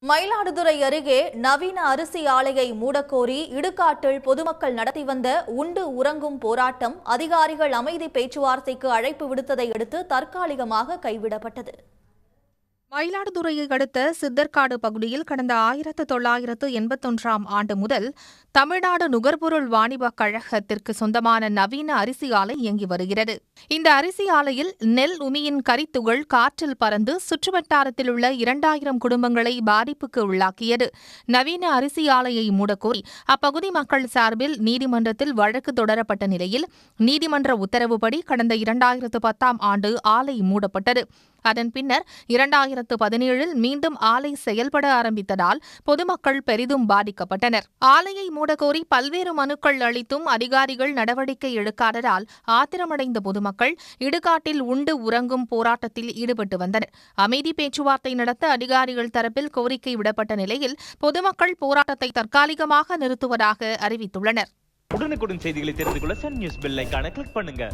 மயிலாடுதுறை அருகே நவீன அரிசி ஆலையை மூடக்கோரி இடுகாட்டில் பொதுமக்கள் நடத்தி வந்த உண்டு உறங்கும் போராட்டம் அதிகாரிகள் அமைதி பேச்சுவார்த்தைக்கு அழைப்பு விடுத்ததை அடுத்து தற்காலிகமாக கைவிடப்பட்டது. மயிலாடுதுறையை அடுத்த சித்தர்காடு பகுதியில் கடந்த 1981ஆம் ஆண்டு முதல் தமிழ்நாடு நுகர்பொருள் வாணிபக் கழகத்திற்கு சொந்தமான நவீன அரிசி ஆலை இயங்கி வருகிறது. இந்த அரிசி ஆலையில் நெல் உமியின் கரித்துகள் காற்றில் பறந்து சுற்றுவட்டாரத்தில் உள்ள 2000 குடும்பங்களை பாதிப்புக்கு உள்ளாக்கியது. நவீன அரிசி ஆலையை மூடக்கோரி அப்பகுதி மக்கள் சார்பில் நீதிமன்றத்தில் வழக்கு தொடரப்பட்ட நிலையில் நீதிமன்ற உத்தரவுப்படி கடந்த 2010ஆம் ஆண்டு ஆலை மூடப்பட்டது. அதன் பின்னர் 2017இல் மீண்டும் ஆலை செயல்பட ஆரம்பித்ததால் பொதுமக்கள் பெரிதும் பாதிக்கப்பட்டனர். ஆலையை மூடக்கோரி பல்வேறு மனுக்கள் அளித்தும் அதிகாரிகள் நடவடிக்கை எடுக்காததால் ஆத்திரமடைந்த பொதுமக்கள் இடுகாட்டில் உண்டு உறங்கும் போராட்டத்தில் ஈடுபட்டு வந்தனர். அமைதி பேச்சுவார்த்தை நடத்த அதிகாரிகள் தரப்பில் கோரிக்கை விடப்பட்ட நிலையில் பொதுமக்கள் போராட்டத்தை தற்காலிகமாக நிறுத்துவதாக அறிவித்துள்ளனர். உடனுக்குடன் செய்திகளை தெரிந்து கொள்ள சன் நியூஸ் பெல் ஐகானை கிளிக் பண்ணுங்க.